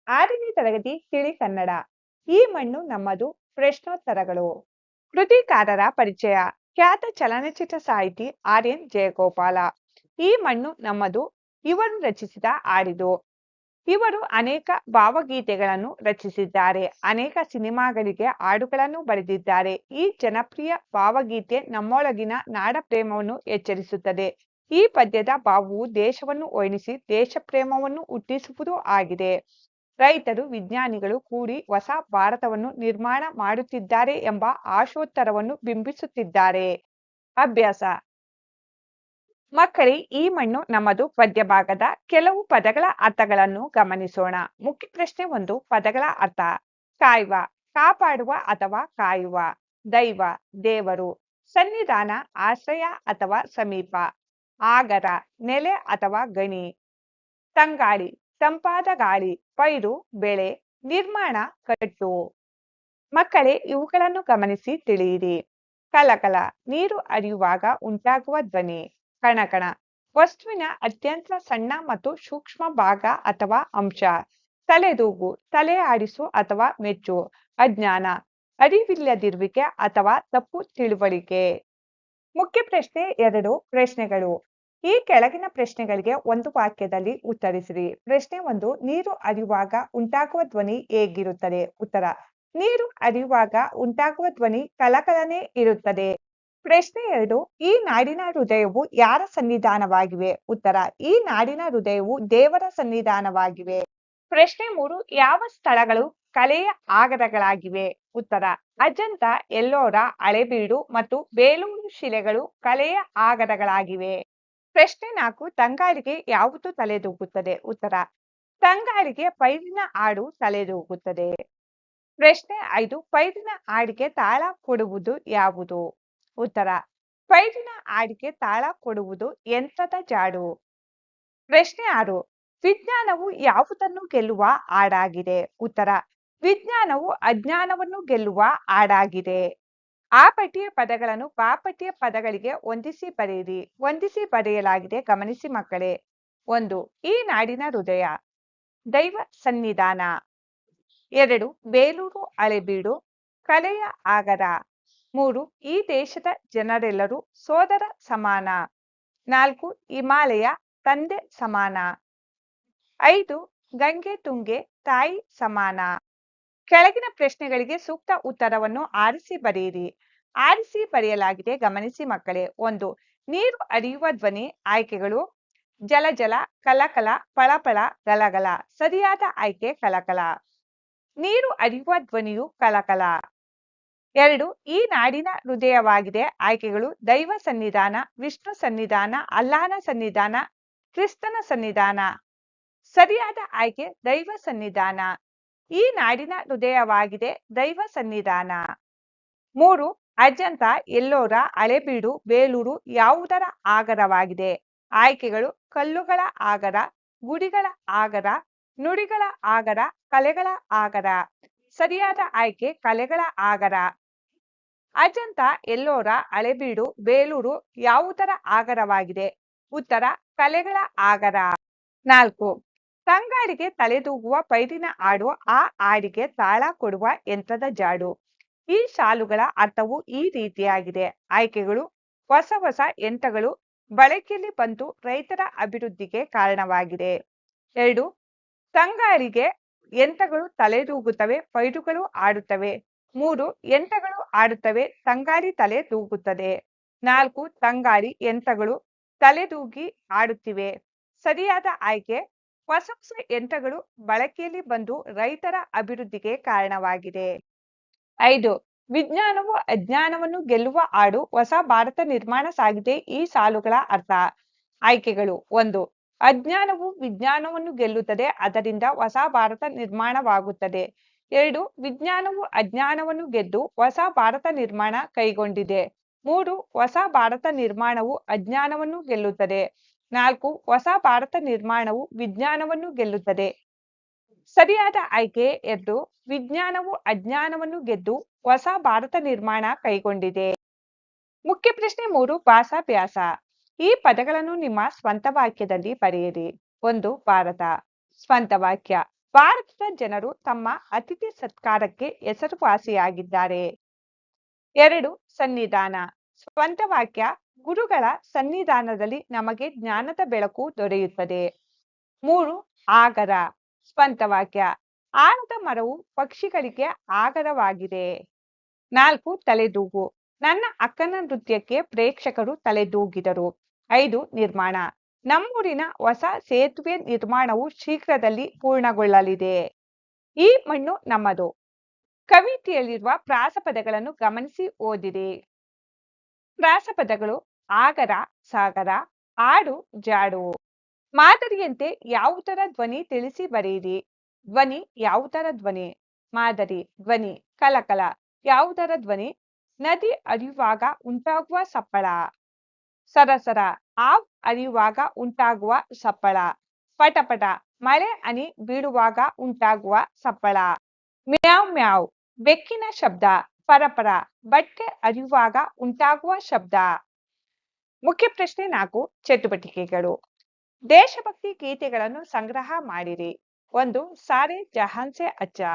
6ನೇ ತರಗತಿ ತಿಳಿ ಕನ್ನಡ. ಈ ಮಣ್ಣು ನಮ್ಮದು. ಪ್ರಶ್ನೋತ್ತರಗಳು. ಕೃತಿಕಾರರ ಪರಿಚಯ. ಖ್ಯಾತ ಚಲನಚಿತ್ರ ಸಾಹಿತಿ ಆರ್.ಎನ್. ಜಯಗೋಪಾಲ. ಈ ಮಣ್ಣು ನಮ್ಮದು ಇವರು ರಚಿಸಿದ ಹಾಡಿದು. ಇವರು ಅನೇಕ ಭಾವಗೀತೆಗಳನ್ನು ರಚಿಸಿದ್ದಾರೆ. ಅನೇಕ ಸಿನಿಮಾಗಳಿಗೆ ಹಾಡುಗಳನ್ನು ಬರೆದಿದ್ದಾರೆ. ಈ ಜನಪ್ರಿಯ ಭಾವಗೀತೆ ನಮ್ಮೊಳಗಿನ ನಾಡ ಪ್ರೇಮವನ್ನು ಎಚ್ಚರಿಸುತ್ತದೆ. ಈ ಪದ್ಯದ ಭಾವವು ದೇಶವನ್ನು ಒಲಿಸಿ ದೇಶ ಪ್ರೇಮವನ್ನು ಹುಟ್ಟಿಸುವುದು ಆಗಿದೆ. ರೈತರು ವಿಜ್ಞಾನಿಗಳು ಕೂಡಿ ಹೊಸ ಭಾರತವನ್ನು ನಿರ್ಮಾಣ ಮಾಡುತ್ತಿದ್ದಾರೆ ಎಂಬ ಆಶೋತ್ತರವನ್ನು ಬಿಂಬಿಸುತ್ತಿದ್ದಾರೆ. ಅಭ್ಯಾಸ. ಮಕ್ಕಳೇ, ಈ ಮಣ್ಣು ನಮ್ಮದು ಪದ್ಯ ಭಾಗದ ಕೆಲವು ಪದಗಳ ಅರ್ಥಗಳನ್ನು ಗಮನಿಸೋಣ. ಮುಖ್ಯ ಪ್ರಶ್ನೆ 1. ಪದಗಳ ಅರ್ಥ. ಕಾಯುವ, ಕಾಪಾಡುವ ಅಥವಾ ಕಾಯುವ. ದೈವ, ದೇವರು. ಸನ್ನಿಧಾನ, ಆಶ್ರಯ ಅಥವಾ ಸಮೀಪ. ಆಗರ, ನೆಲೆ ಅಥವಾ ಗಣಿ. ತಂಗಾಳಿ, ತಂಪಾದ ಗಾಳಿ. ಪೈರು, ಬೆಳೆ. ನಿರ್ಮಾಣ, ಕಟ್ಟು. ಮಕ್ಕಳೇ, ಇವುಗಳನ್ನು ಗಮನಿಸಿ ತಿಳಿಯಿರಿ. ಕಲಕಲ, ನೀರು ಹರಿಯುವಾಗ ಉಂಟಾಗುವ ಧ್ವನಿ. ಕಣಕಣ, ವಸ್ತುವಿನ ಅತ್ಯಂತ ಸಣ್ಣ ಮತ್ತು ಸೂಕ್ಷ್ಮ ಭಾಗ ಅಥವಾ ಅಂಶ. ತಲೆದೂಗು, ತಲೆ ಆಡಿಸು ಅಥವಾ ಮೆಚ್ಚು. ಅಜ್ಞಾನ, ಅರಿವಿಲ್ಲದಿರುವಿಕೆ ಅಥವಾ ತಪ್ಪು ತಿಳುವಳಿಕೆ. ಮುಖ್ಯ ಪ್ರಶ್ನೆ 2. ಪ್ರಶ್ನೆಗಳು. ಈ ಕೆಳಗಿನ ಪ್ರಶ್ನೆಗಳಿಗೆ ಒಂದು ವಾಕ್ಯದಲ್ಲಿ ಉತ್ತರಿಸಿರಿ. ಪ್ರಶ್ನೆ 1. ನೀರು ಹರಿಯುವಾಗ ಉಂಟಾಗುವ ಧ್ವನಿ ಹೇಗಿರುತ್ತದೆ? ಉತ್ತರ. ನೀರು ಹರಿಯುವಾಗ ಉಂಟಾಗುವ ಧ್ವನಿ ಕಲಕಲನೆ ಇರುತ್ತದೆ. ಪ್ರಶ್ನೆ 2. ಈ ನಾಡಿನ ಹೃದಯವು ಯಾರ ಸನ್ನಿಧಾನವಾಗಿವೆ? ಉತ್ತರ. ಈ ನಾಡಿನ ಹೃದಯವು ದೇವರ ಸನ್ನಿಧಾನವಾಗಿವೆ. ಪ್ರಶ್ನೆ 3. ಯಾವ ಸ್ಥಳಗಳು ಕಲೆಯ ಆಗರಗಳಾಗಿವೆ? ಉತ್ತರ. ಅಜಂತ, ಎಲ್ಲೋರ, ಹಳೇಬೀಡು ಮತ್ತು ಬೇಲೂರು ಶಿಲೆಗಳು ಕಲೆಯ ಆಗರಗಳಾಗಿವೆ. ಪ್ರಶ್ನೆ 4. ತಂಗಾಳಿಗೆ ಯಾವುದು ತಲೆದೂಗುತ್ತದೆ? ಉತ್ತರ. ತಂಗಾಳಿಗೆ ಪೈರಿನ ಹಾಡು ತಲೆದೂಗುತ್ತದೆ. ಪ್ರಶ್ನೆ 5. ಪೈರಿನ ಹಾಡಿಗೆ ತಾಳ ಕೊಡುವುದು ಯಾವುದು? ಉತ್ತರ. ಪೈರಿನ ಹಾಡಿಗೆ ತಾಳ ಕೊಡುವುದು ಯಂತ್ರದ ಜಾಡು. ಪ್ರಶ್ನೆ 6. ವಿಜ್ಞಾನವು ಯಾವುದನ್ನು ಗೆಲ್ಲುವ ಹಾಡಾಗಿದೆ? ಉತ್ತರ. ವಿಜ್ಞಾನವು ಅಜ್ಞಾನವನ್ನು ಗೆಲ್ಲುವ ಹಾಡಾಗಿದೆ. ಆ ಪಟ್ಟಿಯ ಪದಗಳನ್ನು ಬಾ ಪಟ್ಟಿಯ ಪದಗಳಿಗೆ ಹೊಂದಿಸಿ ಬರೆಯಿರಿ. ಹೊಂದಿಸಿ ಬರೆಯಲಾಗಿದೆ, ಗಮನಿಸಿ ಮಕ್ಕಳೇ. 1. ಈ ನಾಡಿನ ಹೃದಯ. ದೈವ ಸನ್ನಿಧಾನ. 2. ಬೇಲೂರು ಹಳೇಬೀಡು ಕಲೆಯ ಆಗರ. 3. ಈ ದೇಶದ ಜನರೆಲ್ಲರೂ ಸೋದರ ಸಮಾನ. 4. ಹಿಮಾಲಯ ತಂದೆ ಸಮಾನ. 5. ಗಂಗೆ ತುಂಗೆ ತಾಯಿ ಸಮಾನ. ಕೆಳಗಿನ ಪ್ರಶ್ನೆಗಳಿಗೆ ಸೂಕ್ತ ಉತ್ತರವನ್ನು ಆರಿಸಿ ಬರೆಯಿರಿ. ಆರಿಸಿ ಬರೆಯಲಾಗಿದೆ, ಗಮನಿಸಿ ಮಕ್ಕಳೇ. 1. ನೀರು ಹರಿಯುವ ಧ್ವನಿ. ಆಯ್ಕೆಗಳು: ಜಲ ಜಲ, ಕಲಕಲ, ಫಳಫಳ, ಗಲಗಲ. ಸರಿಯಾದ ಆಯ್ಕೆ ಕಲಕಲ. ನೀರು ಹರಿಯುವ ಧ್ವನಿಯು ಕಲಕಲ. 2. ಈ ನಾಡಿನ ಹೃದಯವಾಗಿದೆ. ಆಯ್ಕೆಗಳು: ದೈವ ಸನ್ನಿಧಾನ, ವಿಷ್ಣು ಸನ್ನಿಧಾನ, ಅಲ್ಲಾಹನ ಸನ್ನಿಧಾನ, ಕ್ರಿಸ್ತನ ಸನ್ನಿಧಾನ. ಸರಿಯಾದ ಆಯ್ಕೆ ದೈವ ಸನ್ನಿಧಾನ. ಈ ನಾಡಿನ ಹೃದಯವಾಗಿದೆ ದೈವ ಸನ್ನಿಧಾನ. 3. ಅಜಂತ, ಎಲ್ಲೋರ, ಹಳೇಬೀಡು, ಬೇಲೂರು ಯಾವುದರ ಆಗರವಾಗಿದೆ? ಆಯ್ಕೆಗಳು: ಕಲ್ಲುಗಳ ಆಗರ, ಗುಡಿಗಳ ಆಗರ, ನುಡಿಗಳ ಆಗರ, ಕಲೆಗಳ ಆಗರ. ಸರಿಯಾದ ಆಯ್ಕೆ ಕಲೆಗಳ ಆಗರ. ಅಜಂತ, ಎಲ್ಲೋರ, ಹಳೇಬೀಡು, ಬೇಲೂರು ಯಾವುದರ ಆಗರವಾಗಿದೆ? ಉತ್ತರ. ಕಲೆಗಳ ಆಗರ. 4. ತಂಗಾಳಿಗೆ ತಲೆದೂಗುವ ಪೈರಿನ ಹಾಡು. ಆ ಹಾಡಿಗೆ ತಾಳ ಕೊಡುವ ಯಂತ್ರದ ಜಾಡು. ಈ ಸಾಲುಗಳ ಅರ್ಥವು ಈ ರೀತಿಯಾಗಿದೆ. ಆಯ್ಕೆಗಳು: ಹೊಸ ಹೊಸ ಯಂತ್ರಗಳು ಬಳಕೆಯಲ್ಲಿ ಬಂದು ರೈತರ ಅಭಿವೃದ್ಧಿಗೆ ಕಾರಣವಾಗಿದೆ. 2. ತಂಗಾಳಿಗೆ ಯಂತ್ರಗಳು ತಲೆದೂಗುತ್ತವೆ, ಪೈರುಗಳು ಆಡುತ್ತವೆ. 3. ಯಂತ್ರಗಳು ಆಡುತ್ತವೆ, ತಂಗಾಳಿ ತಲೆ ದೂಗುತ್ತದೆ. 4. ತಂಗಾಳಿ ಯಂತ್ರಗಳು ತಲೆದೂಗಿ ಆಡುತ್ತಿವೆ. ಸರಿಯಾದ ಆಯ್ಕೆ ಹೊಸ ಹೊಸ ಯಂತ್ರಗಳು ಬಳಕೆಯಲ್ಲಿ ಬಂದು ರೈತರ ಅಭಿವೃದ್ಧಿಗೆ ಕಾರಣವಾಗಿದೆ. 5. ವಿಜ್ಞಾನವು ಅಜ್ಞಾನವನ್ನು ಗೆಲ್ಲುವ ಹಾಡು. ಹೊಸ ಭಾರತ ನಿರ್ಮಾಣ ಸಾಗಿದೆ. ಈ ಸಾಲುಗಳ ಅರ್ಥ. ಆಯ್ಕೆಗಳು: 1. ಅಜ್ಞಾನವು ವಿಜ್ಞಾನವನ್ನು ಗೆಲ್ಲುತ್ತದೆ, ಅದರಿಂದ ಹೊಸ ಭಾರತ ನಿರ್ಮಾಣವಾಗುತ್ತದೆ. 2. ವಿಜ್ಞಾನವು ಅಜ್ಞಾನವನ್ನು ಗೆದ್ದು ಹೊಸ ಭಾರತ ನಿರ್ಮಾಣ ಕೈಗೊಂಡಿದೆ. 3. ಹೊಸ ಭಾರತ ನಿರ್ಮಾಣವು ಅಜ್ಞಾನವನ್ನು ಗೆಲ್ಲುತ್ತದೆ. 4. ಹೊಸ ಭಾರತ ನಿರ್ಮಾಣವು ವಿಜ್ಞಾನವನ್ನು ಗೆಲ್ಲುತ್ತದೆ. ಸರಿಯಾದ ಆಯ್ಕೆ 2. ವಿಜ್ಞಾನವು ಅಜ್ಞಾನವನ್ನು ಗೆದ್ದು ಹೊಸ ಭಾರತ ನಿರ್ಮಾಣ ಕೈಗೊಂಡಿದೆ. ಮುಖ್ಯ ಪ್ರಶ್ನೆ 3. ಭಾಷಾಭ್ಯಾಸ. ಈ ಪದಗಳನ್ನು ನಿಮ್ಮ ಸ್ವಂತ ವಾಕ್ಯದಲ್ಲಿ ಬರೆಯಿರಿ. 1. ಭಾರತ. ಸ್ವಂತ ವಾಕ್ಯ. ಭಾರತದ ಜನರು ತಮ್ಮ ಅತಿಥಿ ಸತ್ಕಾರಕ್ಕೆ ಹೆಸರುವಾಸಿಯಾಗಿದ್ದಾರೆ. 2 ಸನ್ನಿಧಾನ ಸ್ವಂತ ವಾಕ್ಯ ಗುರುಗಳ ಸನ್ನಿಧಾನದಲ್ಲಿ ನಮಗೆ ಜ್ಞಾನದ ಬೆಳಕು ದೊರೆಯುತ್ತದೆ. 3 ಆಗರ ಸ್ವಂತ ವಾಕ್ಯ ಆಲದ ಮರವು ಪಕ್ಷಿಗಳಿಗೆ ಆಗರವಾಗಿದೆ. 4 ತಲೆದೂಗು ನನ್ನ ಅಕ್ಕನ ನೃತ್ಯಕ್ಕೆ ಪ್ರೇಕ್ಷಕರು ತಲೆದೂಗಿದರು. 5 ನಿರ್ಮಾಣ ನಮ್ಮೂರಿನ ಹೊಸ ಸೇತುವೆ ನಿರ್ಮಾಣವು ಶೀಘ್ರದಲ್ಲಿ ಪೂರ್ಣಗೊಳ್ಳಲಿದೆ. ಈ ಮಣ್ಣು ನಮ್ಮದು. ಕವಿತೆಯಲ್ಲಿರುವ ಪ್ರಾಸಪದಗಳನ್ನು ಗಮನಿಸಿ ಓದಿರಿ. ಪ್ರಾಸಪದಗಳು ಆಗರ ಸಾಗರ ಆಡು ಜಾಡು. ಮಾದರಿಯಂತೆ ಯಾವುದರ ಧ್ವನಿ ತಿಳಿಸಿ ಬರೆಯಿರಿ. ಧ್ವನಿ ಯಾವುದರ ಧ್ವನಿ ಮಾದರಿ ಧ್ವನಿ ಕಲಕಲ ಯಾವುದರ ಧ್ವನಿ ನದಿ ಹರಿಯುವಾಗ ಉಂಟಾಗುವ ಸಪ್ಪಳ. ಸರಸರ ಹಾವು ಹರಿಯುವಾಗ ಉಂಟಾಗುವ ಸಪ್ಪಳ. ಪಟಪಟ ಮಳೆ ಹನಿ ಬೀಳುವಾಗ ಉಂಟಾಗುವ ಸಪ್ಪಳ. ಮ್ಯಾವ್ ಮ್ಯಾವ್ ಬೆಕ್ಕಿನ ಶಬ್ದ. ಪರಪರ ಬಟ್ಟೆ ಹರಿಯುವಾಗ ಉಂಟಾಗುವ ಶಬ್ದ. ಮುಖ್ಯ ಪ್ರಶ್ನೆ 4 ಚಟುವಟಿಕೆಗಳು. ದೇಶಭಕ್ತಿ ಗೀತೆಗಳನ್ನು ಸಂಗ್ರಹ ಮಾಡಿರಿ. 1 ಸಾರೆ ಜಹಾನ್ ಸೆ ಅಚ್ಚಾ.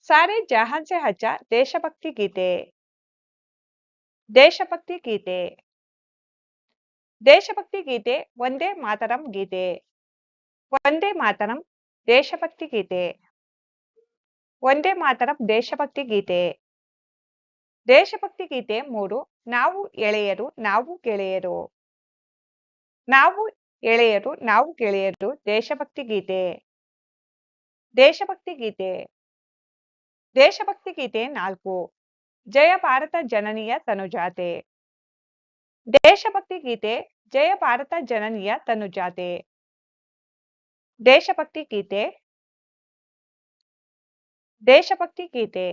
ಸಾರೆ ಜಹಾನ್ ಸೆ ಅಚ್ಚಾ ದೇಶಭಕ್ತಿ ಗೀತೆ. ದೇಶಭಕ್ತಿ ಗೀತೆ. ದೇಶಭಕ್ತಿ ಗೀತೆ ವಂದೇ ಮಾತರಂ ಗೀತೆ. ವಂದೇ ಮಾತರಂ ದೇಶಭಕ್ತಿ ಗೀತೆ. ವಂದೇ ಮಾತರಂ ದೇಶಭಕ್ತಿ ಗೀತೆ. ದೇಶಭಕ್ತಿ ಗೀತೆ 3 ನಾವು ಎಳೆಯರು ನಾವು ಗೆಳೆಯರು. ನಾವು ಎಳೆಯರು ನಾವು ಗೆಳೆಯರು ದೇಶಭಕ್ತಿ ಗೀತೆ. ದೇಶಭಕ್ತಿ ಗೀತೆ. ದೇಶಭಕ್ತಿ ಗೀತೆ 4 ಜಯ ಭಾರತ ಜನನಿಯ ತನುಜಾತೆ. ದೇಶಭಕ್ತಿ ಗೀತೆ ಜಯ ಭಾರತ ಜನನಿಯ ತನುಜಾತೆ. ದೇಶಭಕ್ತಿ ಗೀತೆ. ದೇಶಭಕ್ತಿ ಗೀತೆ.